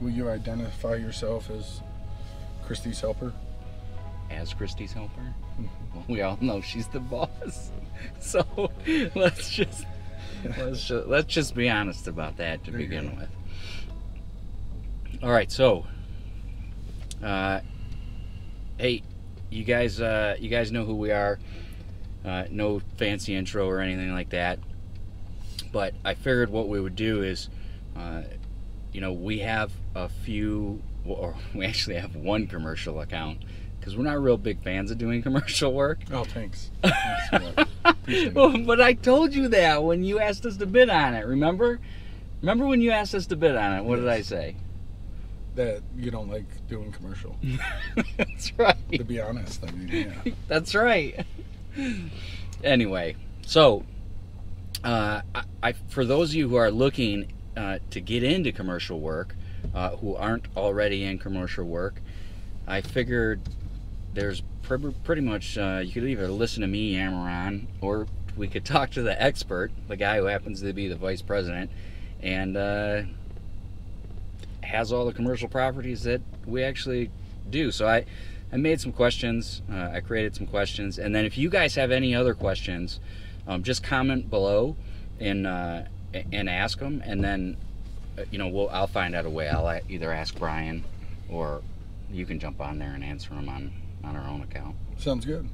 will you identify yourself as Christy's helper? As Christy's helper? Mhm. Well, we all know she's the boss. So let's just be honest about that to begin with. All right, so hey, you guys know who we are. No fancy intro or anything like that. But I figured what we would do is, we have a few, or we actually have one commercial account, because we're not real big fans of doing commercial work. Oh, thanks. Thanks for that. Appreciate it. Well, but I told you that when you asked us to bid on it, remember? Remember when you asked us to bid on it? What did I say? That you don't like doing commercial. That's right. To be honest, I mean, yeah. That's right. Anyway, so for those of you who are looking to get into commercial work, who aren't already in commercial work, I figured there's pretty much, you could either listen to me yammer on, or we could talk to the expert, the guy who happens to be the vice president, and has all the commercial properties that we actually do. So I made some questions, I created some questions, and then if you guys have any other questions, just comment below and ask them, and then I'll find out a way. I'll either ask Brian, or you can jump on there and answer them on our own account. Sounds good.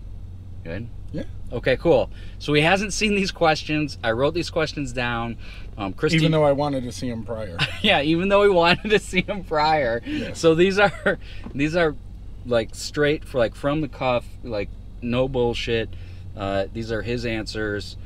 Good? Yeah. Okay, cool. So he hasn't seen these questions. I wrote these questions down. Christy, Even though I wanted to see him prior. yeah, even though we wanted to see him prior. Yes. So these are like straight from the cuff, like no bullshit. These are his answers.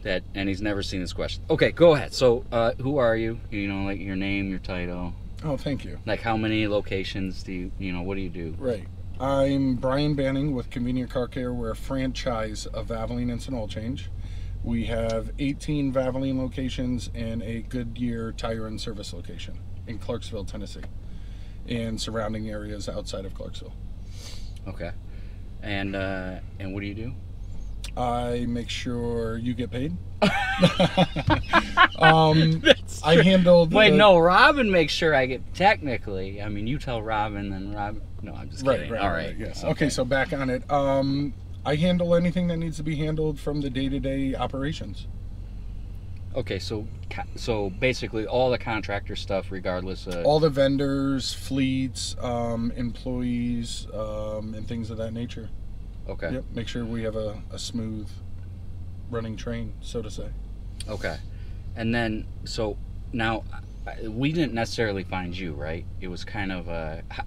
And he's never seen this question. Okay, go ahead. So who are you? Like your name, your title. Oh, thank you. Like how many locations do you, what do you do? Right. I'm Brian Banning with Convenient Car Care. We're a franchise of Valvoline Instant Oil Change. We have 18 Valvoline locations and a Goodyear Tire and Service location in Clarksville, Tennessee, and surrounding areas outside of Clarksville. Okay. And what do you do? I make sure you get paid. I handled. Wait, no. Robin makes sure I get. Technically, I mean, you tell Robin, then Robin. No, I'm just kidding. All right. Yes. Okay. So back on it. I handle anything that needs to be handled from the day-to-day operations. Okay. So basically, all the contractor stuff, regardless of all the vendors, fleets, employees, and things of that nature. Okay. Yep. Make sure we have a smooth running train, so to say. Okay. And then, so now, we didn't necessarily find you, right? It was kind of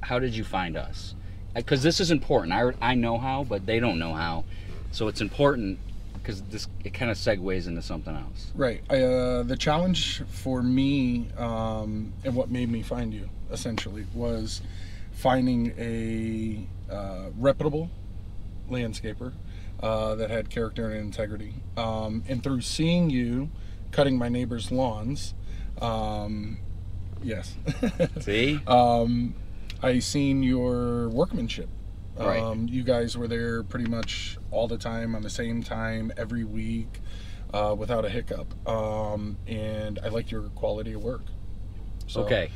how did you find us? Because this is important. I know how, but they don't know how. So it's important because it kind of segues into something else. Right. The challenge for me, and what made me find you, essentially, was finding a reputable landscaper that had character and integrity, and through seeing you cutting my neighbor's lawns, yes. See, I seen your workmanship. Right. You guys were there pretty much all the time, on the same time, every week, without a hiccup, and I liked your quality of work. So okay,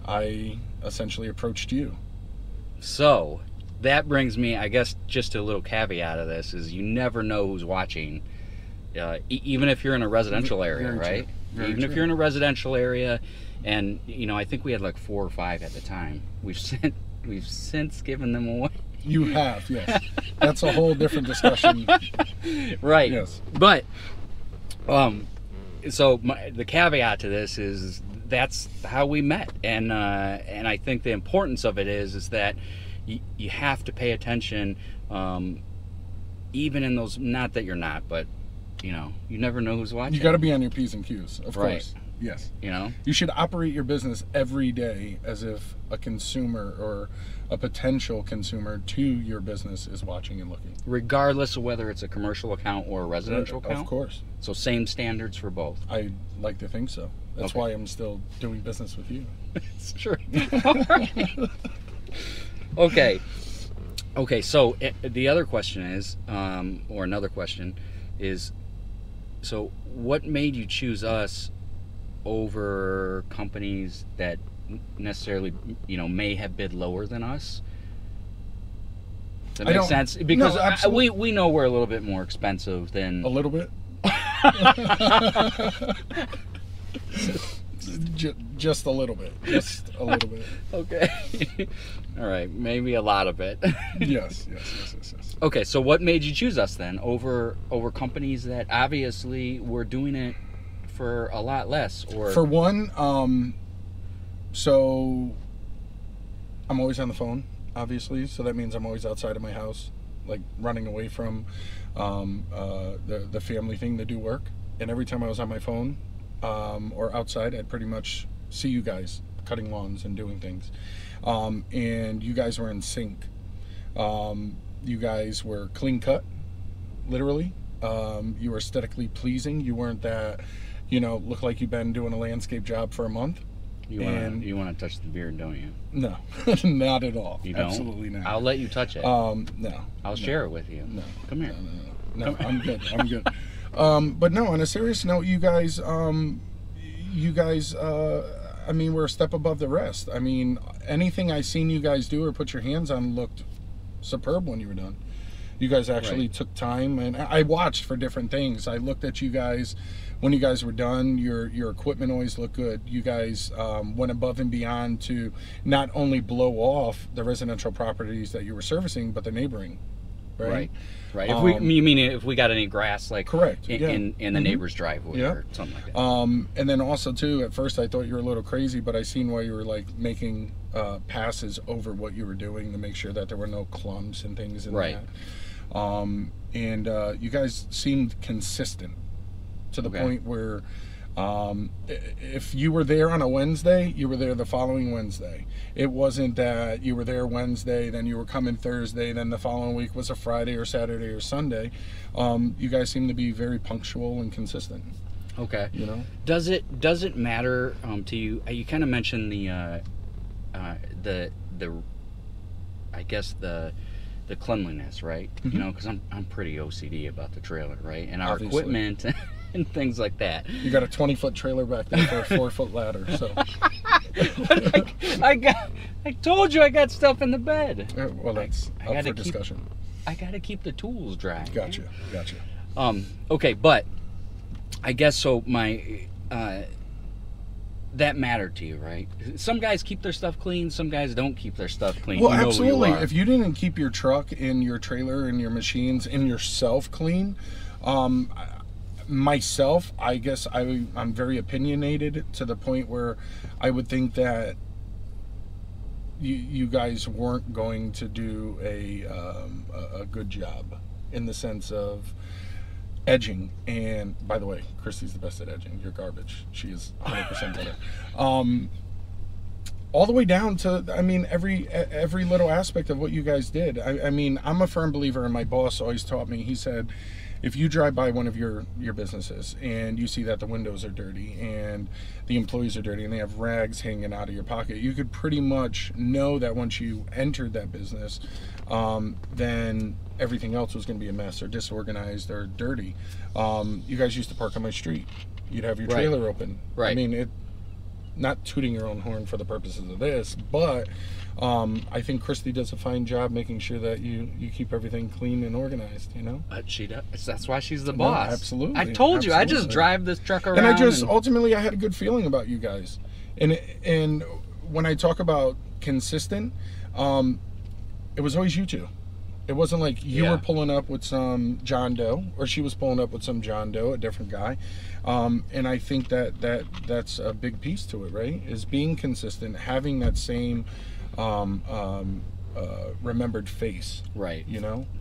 I essentially approached you. So that brings me, I guess, just a little caveat of this is you never know who's watching, even if you're in a residential area, right? Even if you're in a residential area, and I think we had like 4 or 5 at the time. We've since given them away. You have, yes. That's a whole different discussion. Right. Yes. But so the caveat to this is that's how we met, and I think the importance of it is that you have to pay attention, even in those, not that you're not, but you never know who's watching. You got to be on your P's and Q's, of course. Yes. You should operate your business every day as if a consumer or a potential consumer to your business is watching and looking. Regardless of whether it's a commercial account or a residential account? Of course. So same standards for both? I like to think so. That's why I'm still doing business with you. It's true. All right. Okay, so the other question is, or another question is, so what made you choose us over companies that necessarily, may have bid lower than us. Does that I make don't- sense? Because no, absolutely. we know we're a little bit more expensive than A little bit. Just a little bit. Just a little bit. Okay. All right, maybe a lot of it. Yes. Okay, so what made you choose us then over companies that obviously were doing it for a lot less? Or For one, so I'm always on the phone, obviously, so that means I'm always outside of my house, like running away from the family thing to do work. And every time I was on my phone or outside, I'd pretty much see you guys cutting lawns and doing things. And you guys were in sync. You guys were clean cut, literally. You were aesthetically pleasing. You weren't that, look like you've been doing a landscape job for a month. you want to touch the beard, don't you? No, not at all. You don't? Absolutely not. I'll let you touch it. No. I'll share it with you. No. Come here. No, I'm good. I'm good. But no, on a serious note, you guys, I mean, we're a step above the rest. I mean, anything I seen you guys do or put your hands on looked superb when you were done. You guys actually took time, and I watched for different things. I looked at you guys when you guys were done. Your equipment always looked good. You guys went above and beyond to not only blow off the residential properties that you were servicing, but the neighboring. Right. You mean if we got any grass, like correct, in the neighbor's driveway or something like that. And then also too, at first I thought you were a little crazy, but I seen why you were like making passes over what you were doing to make sure that there were no clumps and things in that. And you guys seemed consistent to the point where if you were there on a Wednesday, you were there the following Wednesday. It wasn't that you were there Wednesday, then you were coming Thursday, then the following week was a Friday or Saturday or Sunday. You guys seem to be very punctual and consistent. Okay. Does it matter to you? You kind of mentioned the I guess the cleanliness, right? Because I'm pretty OCD about the trailer, right? And our equipment and things like that. You got a 20-foot trailer back there for a 4-foot ladder, so. I told you I got stuff in the bed. Well, that's up for discussion. I gotta keep the tools dry. Gotcha. Okay, but I guess so. My that mattered to you, right? Some guys keep their stuff clean. Some guys don't keep their stuff clean. Well, absolutely. If you didn't keep your truck and your trailer and your machines and yourself clean, myself, I guess I'm very opinionated to the point where I would think that you guys weren't going to do a good job in the sense of edging. And by the way, Christy's the best at edging. You're garbage. She is 100% better. All the way down to, I mean, every little aspect of what you guys did. I mean, I'm a firm believer, and my boss always taught me. He said, if you drive by one of your businesses and you see that the windows are dirty and the employees are dirty and they have rags hanging out of your pocket, you could pretty much know that once you entered that business, then everything else was going to be a mess or disorganized or dirty. You guys used to park on my street. You'd have your trailer open. I mean, not tooting your own horn for the purposes of this, but I think Christy does a fine job making sure that you keep everything clean and organized, She does. That's why she's the boss. No, absolutely. I told you, I just drive this truck around. And ultimately I had a good feeling about you guys. And when I talk about consistent, it was always you two. It wasn't like you were pulling up with some John Doe, or she was pulling up with some John Doe, a different guy. And I think that's a big piece to it, right? Is being consistent, having that same remembered face, right?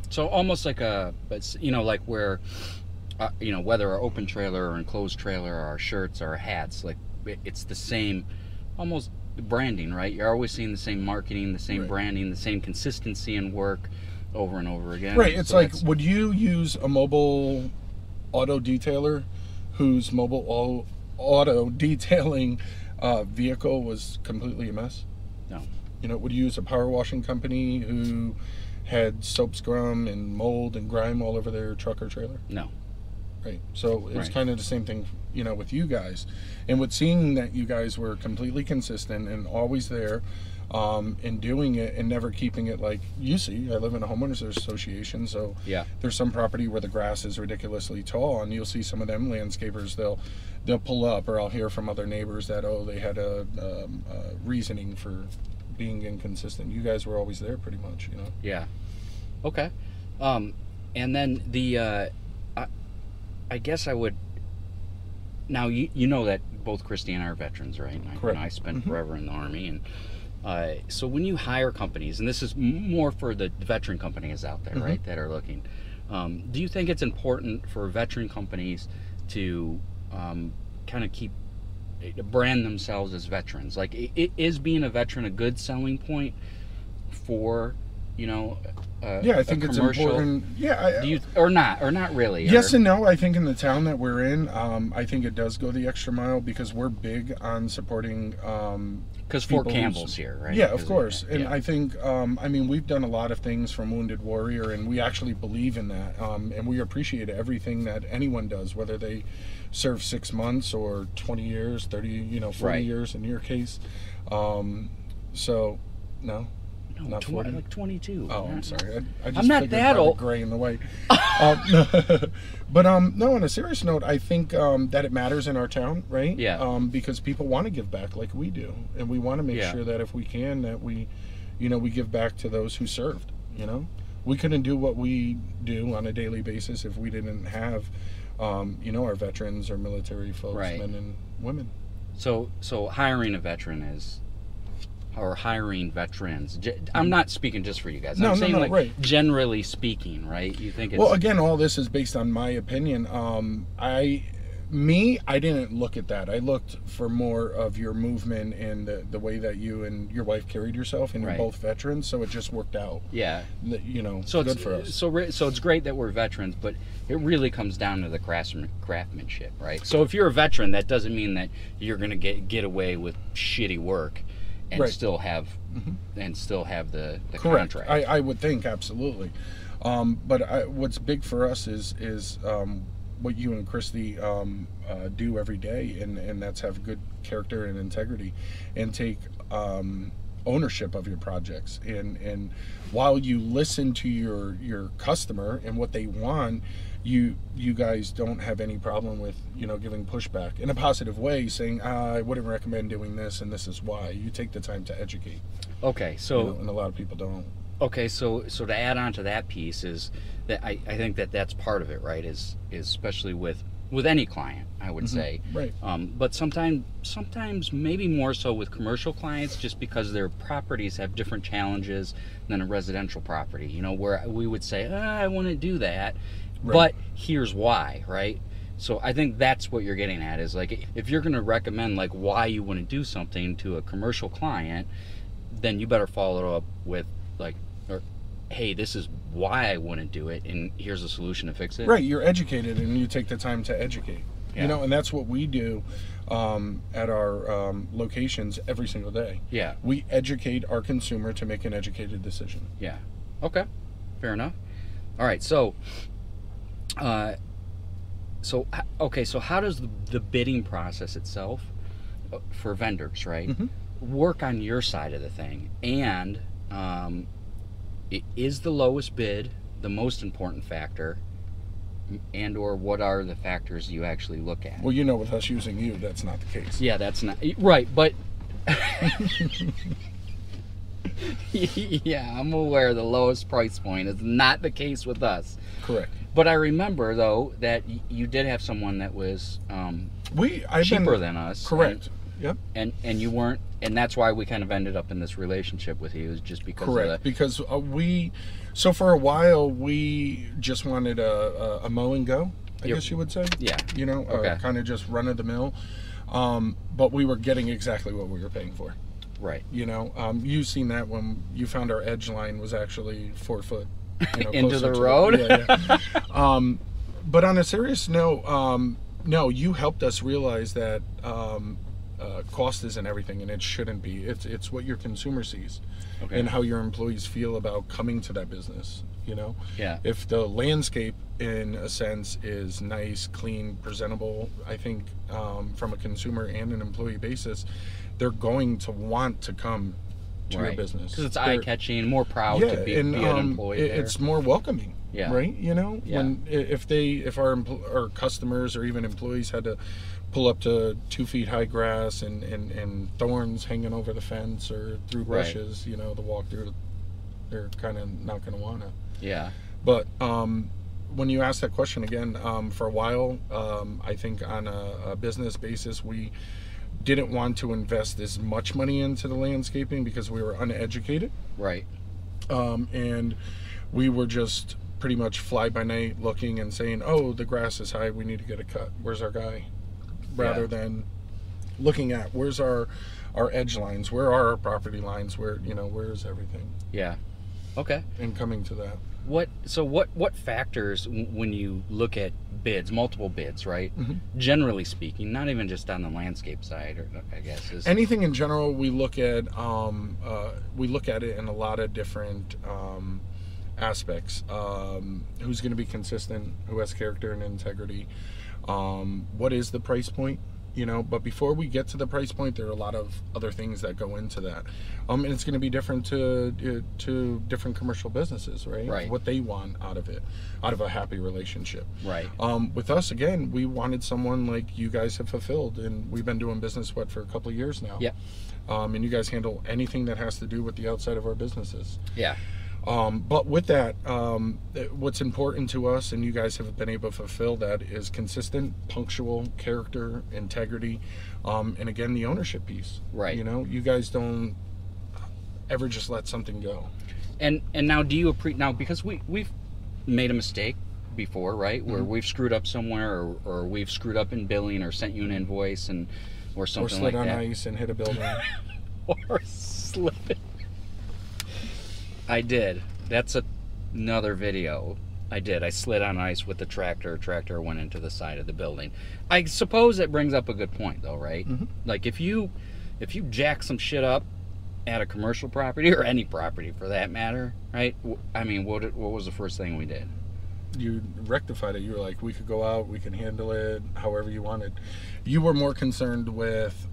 So almost like like where whether our open trailer or enclosed trailer, or our shirts, or our hats, like it's the same, almost branding, right? You're always seeing the same marketing, the same branding, the same consistency in work over and over again. Right. It's like, would you use a mobile auto detailer whose mobile auto detailing vehicle was completely a mess? No. Would you use a power washing company who had soap scrum and mold and grime all over their truck or trailer? No. Right. So it was Right. kind of the same thing, with you guys, and with seeing that you guys were completely consistent and always there, and doing it and never keeping it like you see. I live in a homeowners association, so Yeah. there's some property where the grass is ridiculously tall, and you'll see some of them landscapers. They'll pull up, or I'll hear from other neighbors that they had a reasoning for being inconsistent. You guys were always there, pretty much. Yeah. Okay. And then I guess I would. Now you know that both Christy and I are veterans, right? Correct. I spent forever in the Army, and so when you hire companies, and this is more for the veteran companies out there, right, that are looking. Do you think it's important for veteran companies to kind of brand themselves as veterans? Like, is being a veteran a good selling point for Yeah, I think it's important. Yeah, do you or not really? Yes and no. I think in the town that we're in, I think it does go the extra mile because we're big on supporting. Because Fort Campbell's here, right? Yeah, of course. And yeah. I think, we've done a lot of things from Wounded Warrior, and we actually believe in that. And we appreciate everything that anyone does, whether they serve 6 months or 20 years, 30, 40 Right. years in your case. So, no. No, Not 40? like 22. Oh, I'm sorry. I just I'm not figured that by the old. gray in the white. But no. On a serious note, I think that it matters in our town, right? Yeah. Because people want to give back like we do, and we want to make Yeah. sure that if we can, that we give back to those who served. We couldn't do what we do on a daily basis if we didn't have, our veterans or military folks, Right. men and women. So hiring a veteran or hiring veterans. I'm not speaking just for you guys. I'm saying, like, right. generally speaking, right? You think it's Well, again, all this is based on my opinion. I didn't look at that. I looked for more of your movement and the way that you and your wife carried yourself, and Right. you're both veterans, so it just worked out. yeah. So good for us. So it's great that we're veterans, but it really comes down to the craftsmanship, right? So if you're a veteran, that doesn't mean that you're going to get away with shitty work and Right. still have the Correct. contract. I would think absolutely. But what's big for us is what you and Christy do every day, and that's have good character and integrity, and take ownership of your projects. And while you listen to your customer and what they want, you guys don't have any problem with giving pushback in a positive way, saying I wouldn't recommend doing this, and this is why. You take the time to educate. Okay, so And a lot of people don't. Okay, so to add on to that piece is that I think that's part of it, right? Is especially with any client, I would say. Right. But sometimes maybe more so with commercial clients, just because their properties have different challenges than a residential property. Where we would say, I want to do that, Right. but here's why, right? So I think that's what you're getting at, is like, if you're going to recommend like why you want to do something to a commercial client, then you better follow up with like, hey, this is why I want to do it, and here's a solution to fix it. Right, you're educated, and you take the time to educate. Yeah. And that's what we do at our locations every single day. Yeah. We educate our consumer to make an educated decision. Yeah. Okay. Fair enough. All right. So how does the bidding process itself for vendors, right, work on your side of the thing? And is the lowest bid the most important factor, and or what are the factors you actually look at? Well, with us using you, that's not the case. Yeah, that's not right, but yeah, I'm aware the lowest price point is not the case with us. Correct. But I remember though that you did have someone that was cheaper than us. Correct. Yep. And you weren't, and that's why we kind of ended up in this relationship with you, is just because Correct. of Because so for a while we just wanted a mow and go, I guess you would say. Yeah. Okay. Kind of just run of the mill. But we were getting exactly what we were paying for. Right. You've seen that when you found our edge line was actually 4 foot. Into the road. Yeah. But on a serious note, no, you helped us realize that cost isn't everything, and it shouldn't be. It's what your consumer sees, Okay. and how your employees feel about coming to that business. You know, Yeah. if the landscape, in a sense, is nice, clean, presentable, I think from a consumer and an employee basis, they're going to want to come to your business because it's eye-catching, more proud to be an employee there. It's more welcoming. Yeah. Right. You know, Yeah. when if our customers or even employees had to pull up to 2 feet high grass and thorns hanging over the fence or through bushes, you know, to walk through, they're kind of not going to want to. Yeah. But when you ask that question again, for a while, I think on a business basis, we didn't want to invest as much money into the landscaping because we were uneducated. Right. And we were just pretty much fly by night looking and saying, oh, the grass is high, we need to get a cut. Where's our guy? Rather than looking at where's our edge lines, where are our property lines, where's everything? Yeah. Okay. And coming to that. What factors, when you look at bids, multiple bids, right? Mm-hmm. Generally speaking, not even just on the landscape side, or I guess is anything in general. We look at it in a lot of different aspects. Who's going to be consistent? Who has character and integrity? What is the price point? You know, but before we get to the price point, there are a lot of other things that go into that. And it's going to be different to different commercial businesses, right? Right. What they want out of it, out of a happy relationship. right. With us, again, we wanted someone like you guys have fulfilled, and we've been doing business for a couple of years now. Yeah. And you guys handle anything that has to do with the outside of our businesses. Yeah. But with that, what's important to us, and you guys have been able to fulfill that, is consistent, punctual, character, integrity, and again, the ownership piece. Right. You know, you guys don't ever just let something go. And now, do you now, because we've made a mistake before, right? Where we've screwed up somewhere, or we've screwed up in billing, or sent you an invoice or something like that. Or slid on ice and hit a building. Or slip it. I did. That's another video. I did. I slid on ice with the tractor. Tractor went into the side of the building. I suppose it brings up a good point, though, right? Mm-hmm. Like if you jack some shit up at a commercial property, or any property for that matter, right? I mean, what was the first thing we did? You rectified it. You were like, we could go out, we can handle it however you wanted. You were more concerned with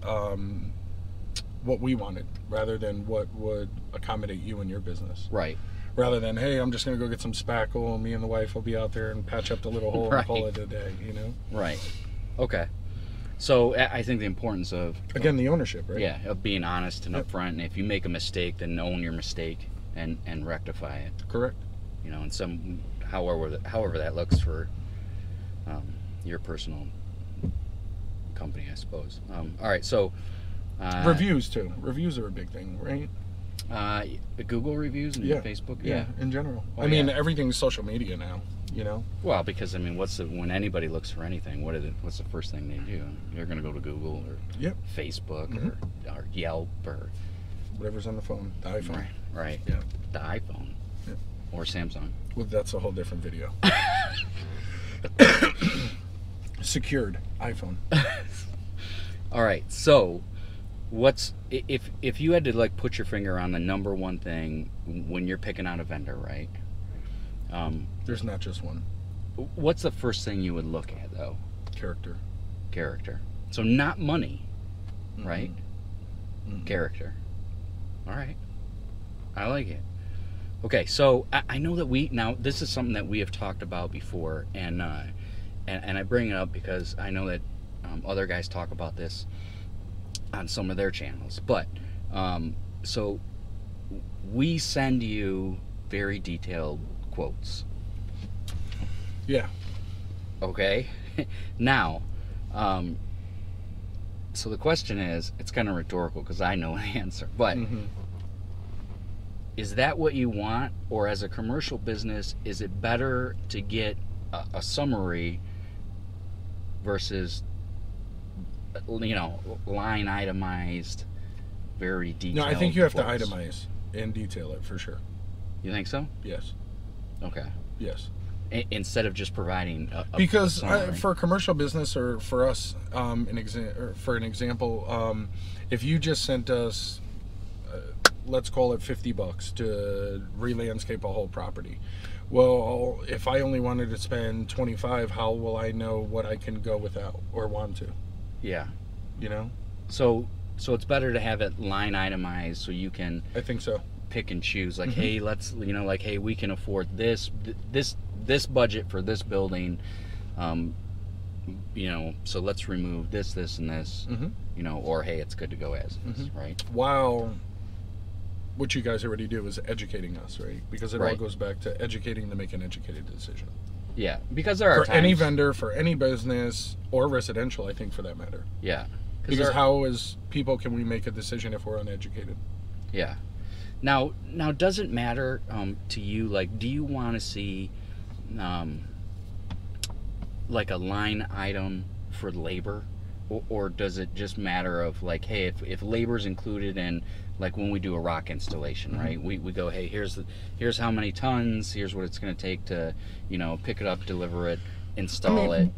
what we wanted rather than what would accommodate you and your business. Right. Rather than, hey, I'm just going to go get some spackle and me and the wife will be out there and patch up the little hole and call it a day, you know? Right. Okay. So I think the importance of... Again, the ownership, right? Yeah, of being honest and upfront. And if you make a mistake, then own your mistake and rectify it. Correct. You know, and however that looks for your personal company, I suppose. All right, so... reviews, too. Reviews are a big thing, right? Google reviews and Facebook? Yeah, in general. Oh, I mean, everything's social media now, you know? Well, because, I mean, when anybody looks for anything, what's the first thing they do? They're going to go to Google or Facebook or Yelp or... whatever's on the phone, the iPhone. Right. Yeah. The iPhone. Yeah. Or Samsung. Well, that's a whole different video. Secured iPhone. All right, so... if you had to like put your finger on the number one thing when you're picking out a vendor, right? There's not just one. What's the first thing you would look at, though? Character. So not money, right? Mm-hmm. Character. All right. I like it. Okay, so I know that now this is something that we have talked about before, and I bring it up because I know that other guys talk about this on some of their channels, but so we send you very detailed quotes. Yeah. Okay. Now, so the question is, it's kind of rhetorical because I know the answer, but is that what you want? Or as a commercial business, is it better to get a summary versus, you know, line itemized, very detailed? No, I think you have quotes? to itemize and detail it for sure. You think so? Yes. Okay. Yes. instead of just providing because summary. for a commercial business, or for us, for an example, if you just sent us, let's call it $50 to re-landscape a whole property. Well, if I only wanted to spend 25, how will I know what I can go without or want to? Yeah. You know? So it's better to have it line itemized so you can, I think so, pick and choose. Like, hey, let's, like, hey, we can afford this budget for this building. So let's remove this, and this. Or hey, it's good to go as is, right? While what you guys already do is educating us, right? Because it all Right. goes back to educating to make an educated decision. Yeah, because there are For times, any vendor, for any business, or residential, I think, for that matter. Yeah. Because how, as people, can we make a decision if we're uneducated? Yeah. Now, does it matter to you? Like, do you want to see, like, a line item for labor, or does it just matter of, like, hey, if labor's included in, like, when we do a rock installation, right? We go, hey, here's how many tons, here's what it's going to take to, pick it up, deliver it, install it.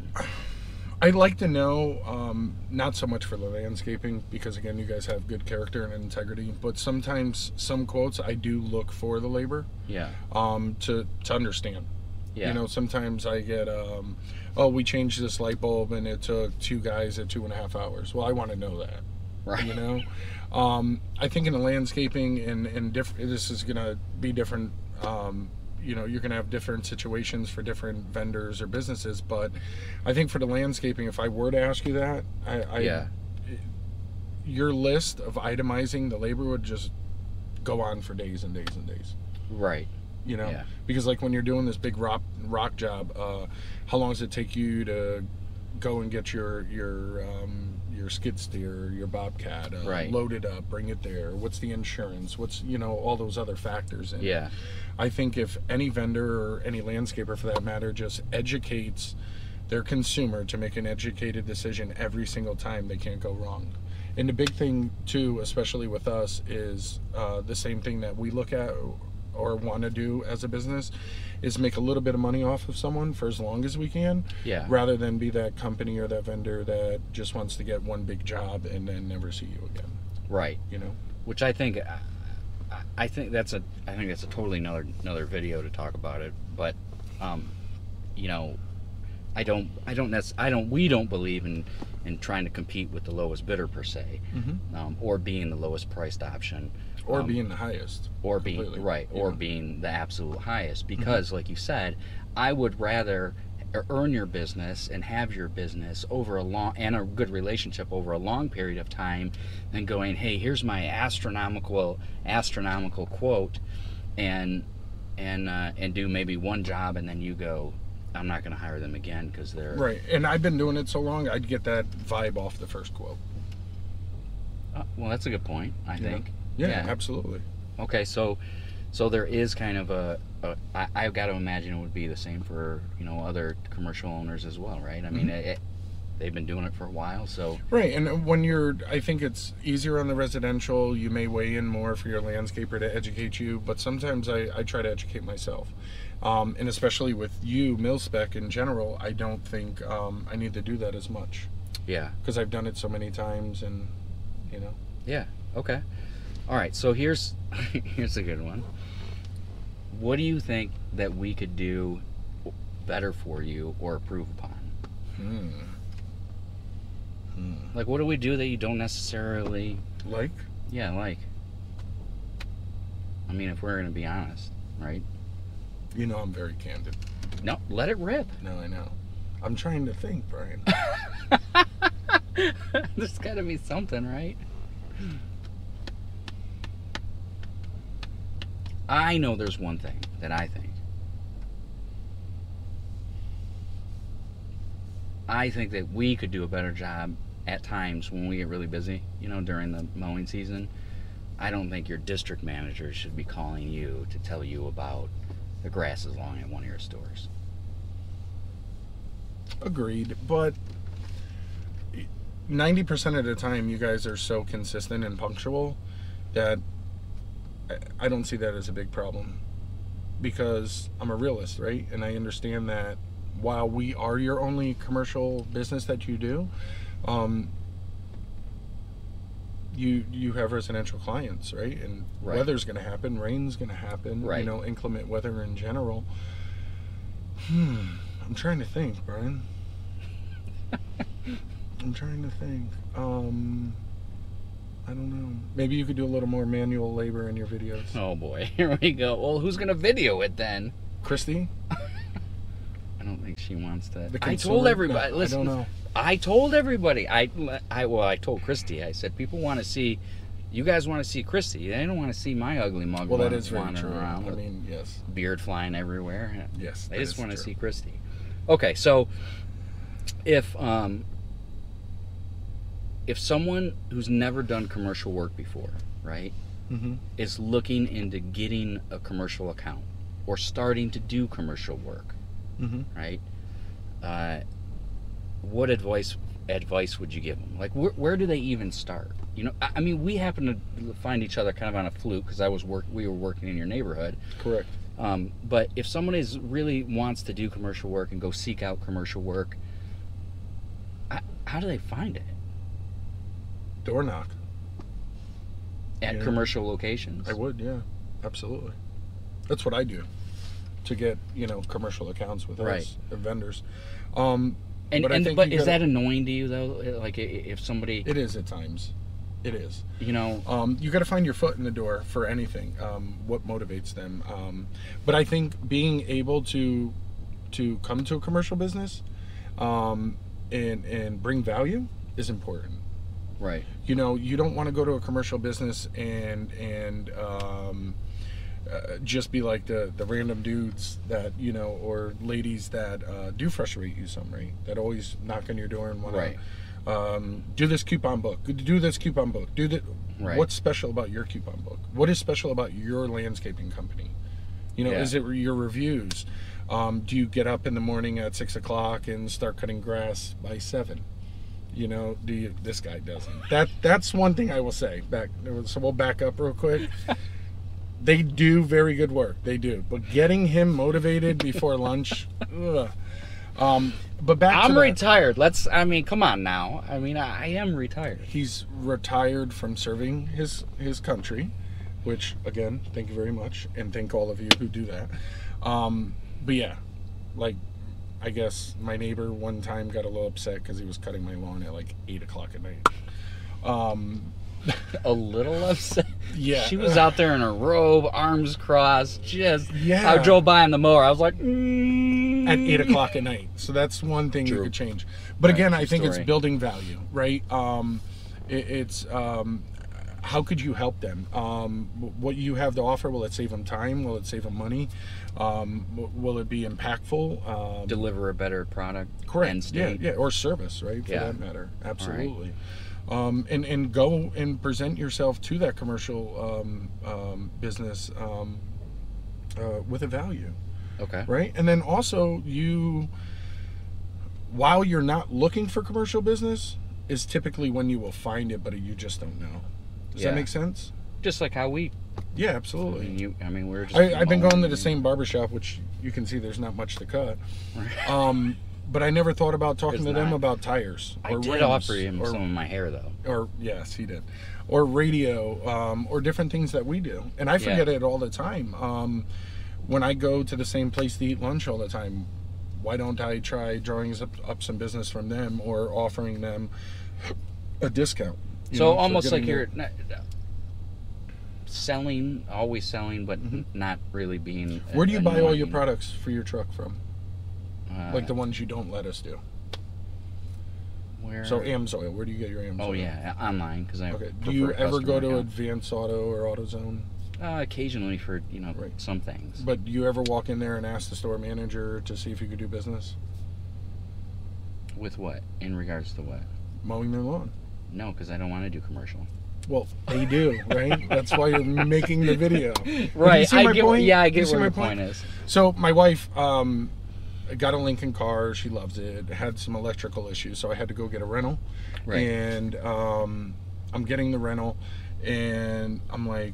I'd like to know, not so much for the landscaping, because again, you guys have good character and integrity, but sometimes some quotes I do look for the labor. Yeah. To understand. Yeah. Sometimes I get, oh, we changed this light bulb and it took 2 guys at 2.5 hours. Well, I want to know that. Right. I think in the landscaping and this is gonna be different. You're going to have different situations for different vendors or businesses, but I think for the landscaping, if I were to ask you that, your list of itemizing the labor would just go on for days and days and days. Right. Yeah. Because like when you're doing this big rock job, how long does it take you to go and get your skid steer, your bobcat, right. loaded up, bring it there? What's the insurance? What's all those other factors in it. I think if any vendor or any landscaper for that matter just educates their consumer to make an educated decision every single time, they can't go wrong. And the big thing too, especially with us, is the same thing that we look at or want to do as a business, is make a little bit of money off of someone for as long as we can, rather than be that company or that vendor that just wants to get one big job and then never see you again. Right. Which I think that's a totally another video to talk about it. But we don't believe in trying to compete with the lowest bidder per se, or being the lowest priced option, or being the highest, or being completely. Right, or being the absolute highest. Because like you said, I would rather earn your business and have your business over a good relationship over a long period of time than going, hey, here's my astronomical quote, and do maybe one job and then you go, I'm not going to hire them again because they're right. And I've been doing it so long, I'd get that vibe off the first quote. Well, that's a good point, I think. Yeah, absolutely. Okay, so there is kind of I've got to imagine it would be the same for other commercial owners as well, right? I mean, they've been doing it for a while, so right. And when I think it's easier on the residential. You may weigh in more for your landscaper to educate you, but sometimes I try to educate myself, and especially with you, MIL-SPEC in general, I don't think I need to do that as much. Yeah, because I've done it so many times, and Yeah. Okay. All right. So here's a good one. What do you think that we could do better for you or improve upon? Like, what do we do that you don't necessarily like? Yeah, like. I mean, if we're gonna be honest, right? I'm very candid. No, let it rip. No, I know. I'm trying to think, Brian. There's got to be something, right? I know there's one thing that I think that we could do a better job at times when we get really busy, during the mowing season. I don't think your district manager should be calling you to tell you about the grass is long at one of your stores. Agreed, but 90% of the time you guys are so consistent and punctual that I don't see that as a big problem. because I'm a realist, right? And I understand that while we are your only commercial business that you do, you have residential clients, right? And weather's going to happen, rain's going to happen, you know, inclement weather in general. I'm trying to think, Brian. I'm trying to think. I don't know. Maybe you could do a little more manual labor in your videos. Oh boy, here we go. Well, who's gonna video it then? Christy? I don't think she wants that. The I consumer? told everybody. No, listen, I don't know. I told everybody. I told Christy. I said people want to see. You guys want to see Christy. They don't want to see my ugly mug. Well, that is very wandering true. around I with mean, yes. beard flying everywhere. Yes, they that just is want to true. see Christy. Okay, so if someone who's never done commercial work before, right, is looking into getting a commercial account or starting to do commercial work, right, what advice would you give them? Like, where do they even start? You know, I mean, we happen to find each other kind of on a fluke because we were working in your neighborhood. Correct. But if someone really wants to do commercial work and go seek out commercial work, how do they find it? Door knock. At commercial locations? I would, yeah. Absolutely. That's what I do to get, you know, commercial accounts with us, vendors. But is that annoying to you, though? Like, if somebody... It is at times. It is. You know... you got to find your foot in the door for anything. What motivates them. But I think being able to come to a commercial business and bring value is important. Right. You know, you don't want to go to a commercial business and just be like the random dudes that, you know, or ladies that do frustrate you some, right? That always knock on your door and want to do this coupon book, do this coupon book, do that. What's special about your coupon book? What is special about your landscaping company? You know, is it your reviews? Do you get up in the morning at 6 o'clock and start cutting grass by 7? You know, this guy doesn't. That's one thing I will say. So we'll back up real quick. They do very good work. They do. But getting him motivated before lunch, ugh. But back to I'm retired. I mean, come on now. I mean, I am retired. He's retired from serving his country, which, again, thank you very much. And thank all of you who do that. But yeah, like, I guess my neighbor one time got a little upset because he was cutting my lawn at like 8 o'clock at night. A little upset? Yeah. She was out there in her robe, arms crossed, just... Yeah. I drove by on the mower. I was like... At 8 o'clock at night. So that's one thing you could change. But again, I think it's building value, right? It's... how could you help them? What you have to offer, will it save them time? Will it save them money? Will it be impactful? Deliver a better product. Correct. Yeah, or service, right? For that matter. Absolutely. And go and present yourself to that commercial business with a value. Okay. Right? And then also while you're not looking for commercial business, is typically when you will find it, but you just don't know. Does that make sense? Just like how we... Yeah, absolutely. I mean, we're just... I've been going to the same barbershop, which you can see there's not much to cut. But I never thought about talking to them about tires. I did offer him some of my hair, though. Or, yes, he did. Or radio, or different things that we do. And I forget it all the time. When I go to the same place to eat lunch all the time, why don't I try drawing up some business from them or offering them a discount? So almost like you're always selling, but not really being... Where do you buy all your products for your truck from? Like the ones you don't let us do. So AMSoil, where do you get your AMSoil? Oh yeah, online, because I Do you ever go to Advance Auto or AutoZone? Occasionally for, some things. But do you ever walk in there and ask the store manager to see if you could do business? With what? In regards to what? Mowing their lawn. No, because I don't want to do commercial. Well, they do, right? That's why you're making the video. Right. I get where your point is. So my wife got a Lincoln car. She loves it. Had some electrical issues, so I had to go get a rental. Right. And I'm getting the rental, and I'm like,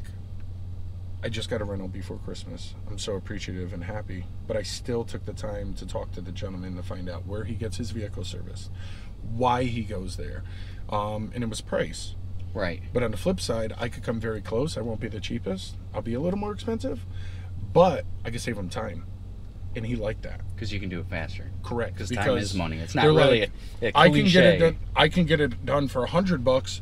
I just got a rental before Christmas. I'm so appreciative and happy, but I still took the time to talk to the gentleman to find out where he gets his vehicle serviced, why he goes there, and it was price. Right. But on the flip side, I could come very close. I won't be the cheapest. I'll be a little more expensive, but I could save him time, and he liked that. Because you can do it faster. Correct. Because time is money. It's not they're really like, a I cliche. can get it done. I can get it done for $100,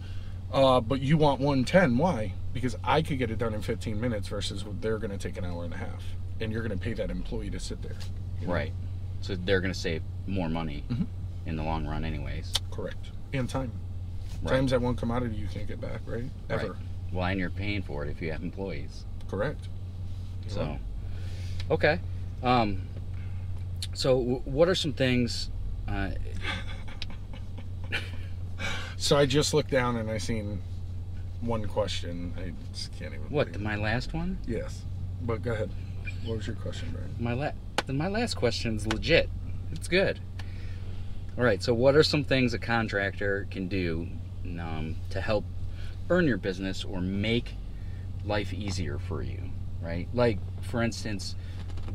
but you want 110. Why? Because I could get it done in 15 minutes versus they're going to take an hour and a half, and you're going to pay that employee to sit there. You know? Right. So they're going to save more money in the long run, anyways. Correct. And time. Right. Time's that one commodity you can't get back, right? Ever. Right. Well, and you're paying for it if you have employees. Correct. So, okay. So what are some things? So I just looked down and I seen one question. I just can't even. What, my last one? Yes, but go ahead. What was your question, Brian? My last question is legit. It's good. All right. So what are some things a contractor can do to help earn your business or make life easier for you? Right. Like, for instance,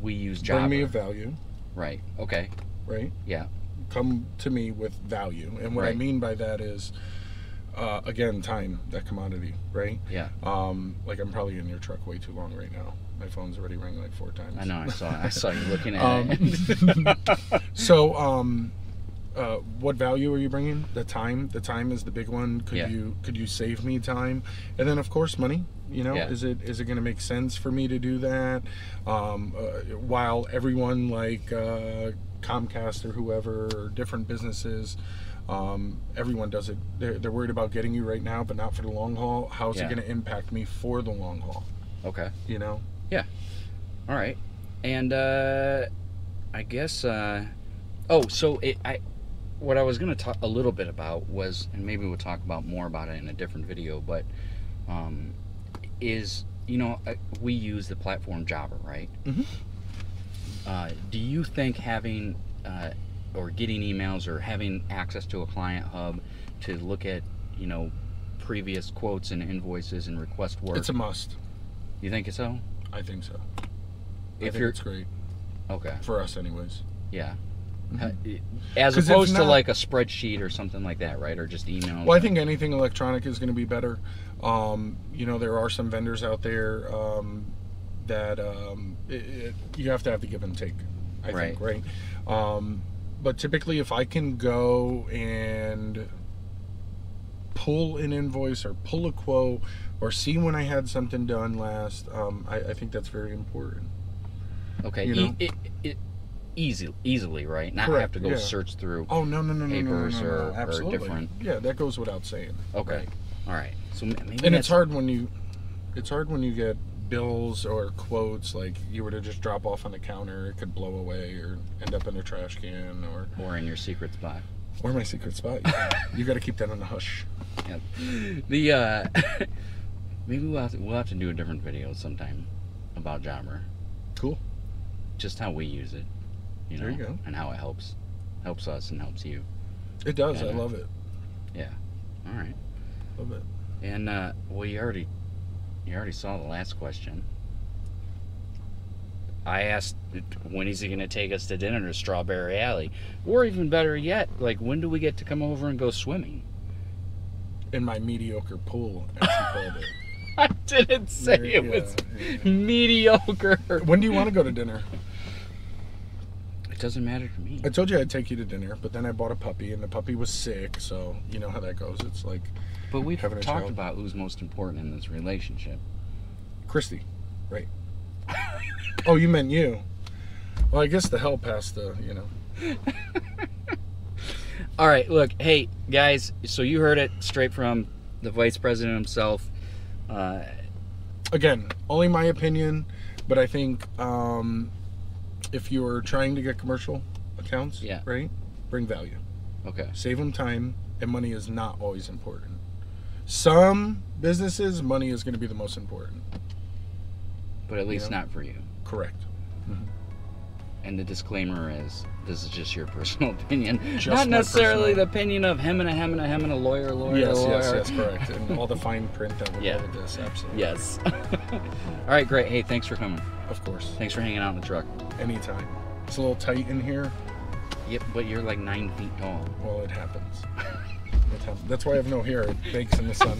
we use Java. Bring me a value. Right. Okay. Right. Yeah. Come to me with value, and what I mean by that is, again, time, that commodity, right? Yeah. Like I'm probably in your truck way too long right now. My phone's already ringing like 4 times. I know. I saw you looking at it. So, what value are you bringing? The time. The time is the big one. Could you save me time? And then of course money. You know, is it going to make sense for me to do that? While everyone like Comcast or whoever or different businesses, everyone does it. They're worried about getting you right now, but not for the long haul. How's it going to impact me for the long haul? Okay. You know. Yeah. All right. And I guess. What I was going to talk a little bit about was, and maybe we'll talk about more about it in a different video, but is, we use the platform Java, right? Do you think having or getting emails or having access to a client hub to look at, previous quotes and invoices and request work? It's a must. You think so? I think so. If it's great. Okay. For us anyways. Yeah. As opposed to like a spreadsheet or something like that, right? Or just emails. Well, I think anything electronic is going to be better. There are some vendors out there that you have to have the give and take, I think, right? But typically, if I can go and pull an invoice or pull a quote or see when I had something done last, I think that's very important. Okay. Easily, right? Not have to go search through papers or different. Yeah, that goes without saying. Okay. Right? All right. So maybe. And it's hard when you get bills or quotes like you were to just drop off on the counter, it could blow away or end up in a trash can or in your secret spot. Or my secret spot. Yeah. You got to keep that on the hush. Yep. Maybe we'll have to do a different video sometime about Jobber. Cool. Just how we use it. There you go. And how it helps us and helps you. It does. I love it. Yeah. All right. Love it. And you already saw the last question. I asked, when is he going to take us to dinner to Strawberry Alley? Or even better yet, like, when do we get to come over and go swimming? In my mediocre pool, as you called it. I didn't say it was mediocre. When do you want to go to dinner? It doesn't matter to me. I told you I'd take you to dinner, but then I bought a puppy, and the puppy was sick, so you know how that goes. It's like. But we've talked about who's most important in this relationship. Christy, right? Oh, you meant you. Well, I guess the hell passed the, All right, look, hey guys. So you heard it straight from the vice president himself. Again, only my opinion, but I think if you're trying to get commercial accounts, right, bring value. Okay. Save them time, and money is not always important. Some businesses, money is going to be the most important. But at least not for you. Correct. And the disclaimer is, this is just your personal opinion, Just not my necessarily personal- the opinion of him and a lawyer, Yes, correct. And all the fine print that would Yeah. go with this, absolutely. Yes. All right, great. Hey, thanks for coming. Of course. Thanks for hanging out in the truck. Anytime. It's a little tight in here. Yep, but you're like 9 feet tall. Well, it happens. It happens. That's why I have no hair. It bakes in the sun.